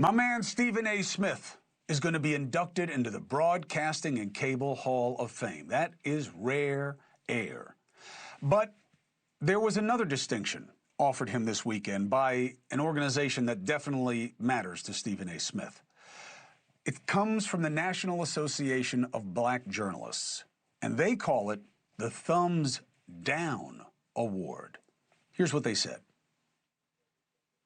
My man Stephen A. Smith is going to be inducted into the Broadcasting and Cable Hall of Fame. That is rare air. But there was another distinction offered him this weekend by an organization that definitely matters to Stephen A. Smith. It comes from the National Association of Black Journalists, and they call it the Thumbs Down Award. Here's what they said.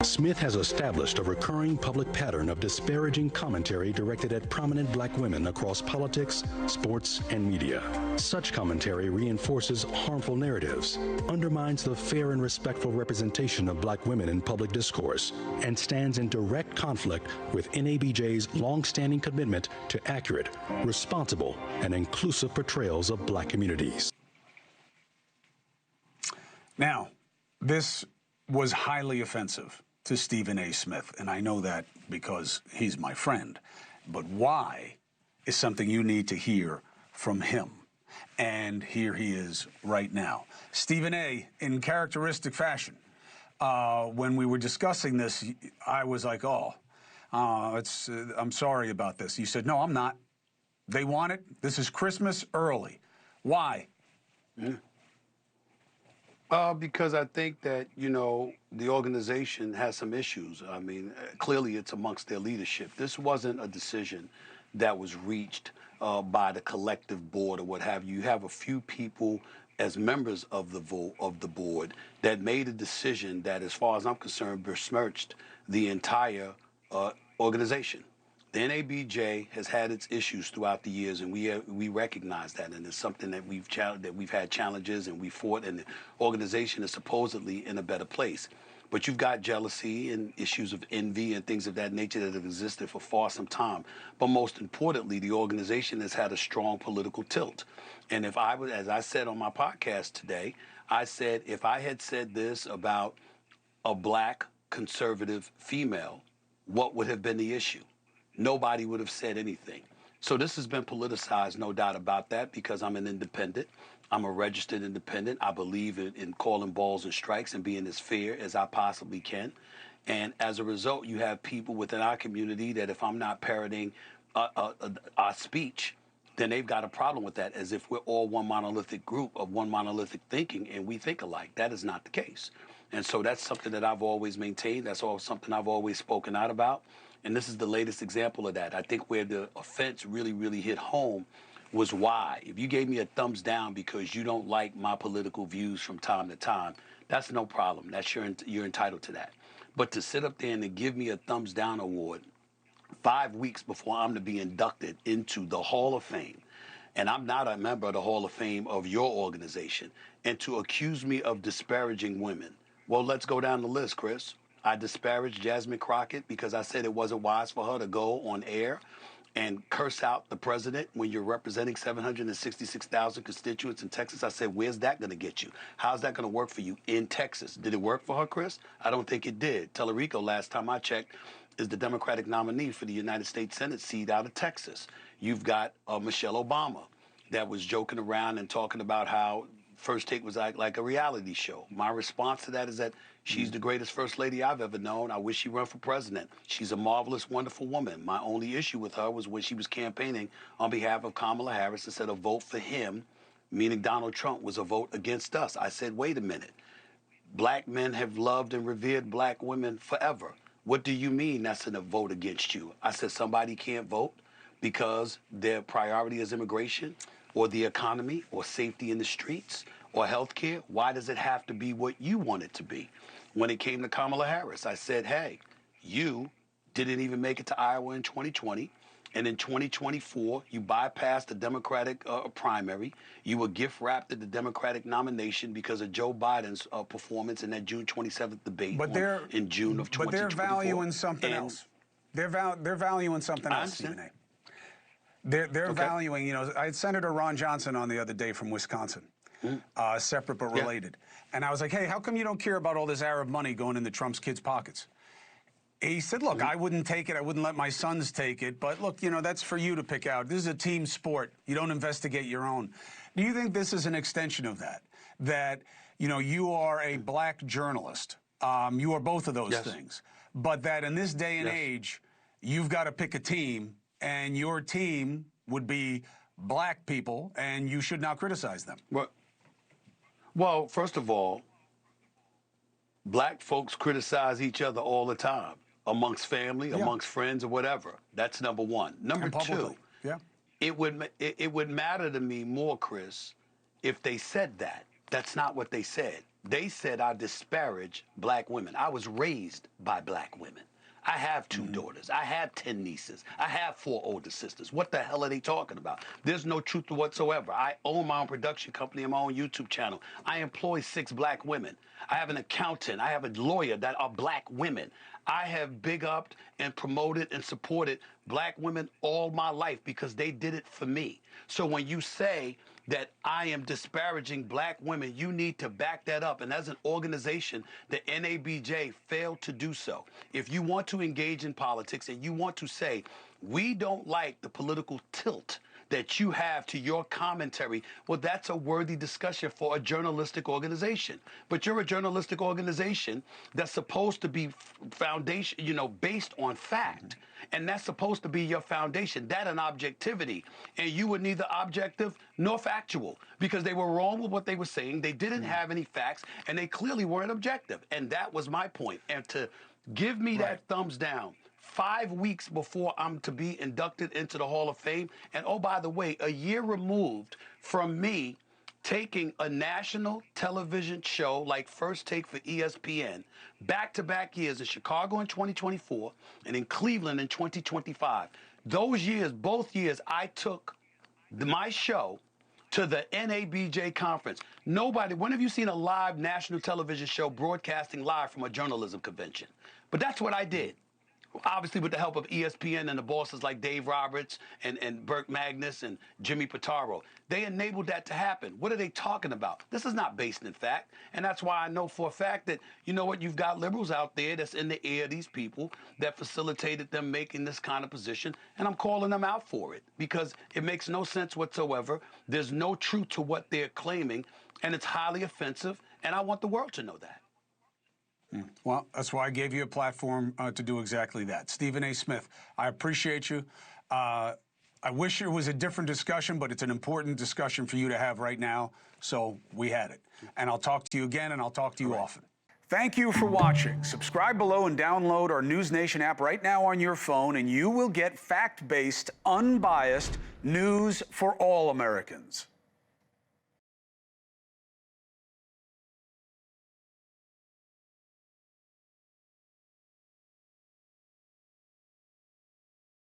Smith has established a recurring public pattern of disparaging commentary directed at prominent black women across politics, sports, and media. Such commentary reinforces harmful narratives, undermines the fair and respectful representation of black women in public discourse, and stands in direct conflict with NABJ's long-standing commitment to accurate, responsible, and inclusive portrayals of black communities. Now, this was highly offensive to Stephen A. Smith, and I know that because he's my friend. But why is something you need to hear from him. And here he is right now. Stephen A., in characteristic fashion, when we were discussing this, I was like, I'm sorry about this. You said, no, I'm not. They want it. This is Christmas early. Why? Yeah. Because I think that, the organization has some issues. I mean, clearly it's amongst their leadership. This wasn't a decision that was reached by the collective board or what have you. You have a few people as members of the board that made a decision that, as far as I'm concerned, besmirched the entire organization. The NABJ has had its issues throughout the years, and we recognize that, and it's something that we've had challenges and we fought, and the organization is supposedly in a better place. But you've got jealousy and issues of envy and things of that nature that have existed for far some time. But most importantly, the organization has had a strong political tilt. And if I was, as I said on my podcast today, I said if I had said this about a black conservative female, what would have been the issue? Nobody would have said anything. So this has been politicized, no doubt about that, because I'm an independent. I'm a registered independent. I believe in calling balls and strikes and being as fair as I possibly can. And as a result, you have people within our community that if I'm not parroting our speech, then they've got a problem with that, as if we're all one monolithic group of one monolithic thinking and we think alike. That is not the case. And so that's something that I've always maintained. That's something I've always spoken out about. And this is the latest example of that. I think where the offense really, really hit home was why. If you gave me a thumbs down because you don't like my political views from time to time, that's no problem. That's you're entitled to that. But to sit up there and to give me a thumbs down award 5 weeks before I'm to be inducted into the Hall of Fame, and I'm not a member of the Hall of Fame of your organization, and to accuse me of disparaging women. Well, let's go down the list, Chris. I disparaged Jasmine Crockett because I said it wasn't wise for her to go on air and curse out the president when you're representing 766,000 constituents in Texas. I said, where's that going to get you? How's that going to work for you in Texas? Did it work for her, Chris? I don't think it did. Tellerico, last time I checked, is the Democratic nominee for the United States Senate seat out of Texas. You've got Michelle Obama that was joking around and talking about how First Take was like a reality show. My response to that is that she's the greatest first lady I've ever known. I wish she ran for president. She's a marvelous, wonderful woman. My only issue with her was when she was campaigning on behalf of Kamala Harris and said a vote for him, meaning Donald Trump, was a vote against us. I said, wait a minute. Black men have loved and revered black women forever. What do you mean that's a vote against you? I said, somebody can't vote because their priority is immigration or the economy or safety in the streets or health care. Why does it have to be what you want it to be? When it came to Kamala Harris, I said, hey, you didn't even make it to Iowa in 2020. And in 2024, you bypassed the Democratic primary. You were gift-wrapped at the Democratic nomination because of Joe Biden's performance in that June 27th debate in June of 2024. But they're valuing something else. They're valuing something else, Stephen A. They're valuing, I had Senator Ron Johnson on the other day from Wisconsin, separate but related. And I was like, hey, how come you don't care about all this Arab money going into Trump's kids' pockets? He said, look, I wouldn't take it. I wouldn't let my sons take it. But look, that's for you to pick out. This is a team sport. You don't investigate your own. Do you think this is an extension of that? That, you are a black journalist. You are both of those things. But that in this day and age, you've got to pick a team, and your team would be black people, and you should not criticize them. Well, first of all, black folks criticize each other all the time, amongst family, amongst friends, or whatever. That's number one. Number two, it would matter to me more, Chris, if they said that. That's not what they said. They said I disparage black women. I was raised by black women. I have 2 daughters. I have 10 nieces. I have 4 older sisters. What the hell are they talking about? There's no truth whatsoever. I own my own production company and my own YouTube channel. I employ 6 black women. I have an accountant. I have a lawyer that are black women. I have big upped and promoted and supported black women all my life because they did it for me. So when you say that I am disparaging black women, you need to back that up. And as an organization, the NABJ failed to do so. If you want to engage in politics and you want to say, we don't like the political tilt that you have to your commentary, well, that's a worthy discussion for a journalistic organization. But you're a journalistic organization that's supposed to be foundation, based on fact. And that's supposed to be your foundation, that and objectivity. And you were neither objective nor factual because they were wrong with what they were saying. They didn't have any facts, and they clearly weren't objective. And that was my point. And to give me that thumbs down 5 weeks before I'm to be inducted into the Hall of Fame, and oh, by the way, a year removed from me taking a national television show like First Take for ESPN, back-to-back years in Chicago in 2024 and in Cleveland in 2025. Those years, both years, I took my show to the NABJ conference. Nobody, when have you seen a live national television show broadcasting live from a journalism convention? But that's what I did. Obviously with the help of ESPN and the bosses like Dave Roberts and Burke Magnus and Jimmy Pitaro. They enabled that to happen. What are they talking about? This is not based in fact. And that's why I know for a fact that, you know what, you've got liberals out there that's in the ear of these people that facilitated them making this kind of position. And I'm calling them out for it because it makes no sense whatsoever. There's no truth to what they're claiming. And it's highly offensive. And I want the world to know that. Well, that's why I gave you a platform to do exactly that. Stephen A. Smith, I appreciate you. I wish it was a different discussion, but it's an important discussion for you to have right now, so we had it. And I'll talk to you again, and I'll talk to you often. Thank you for watching. Subscribe below and download our NewsNation app right now on your phone, and you will get fact-based, unbiased news for all Americans.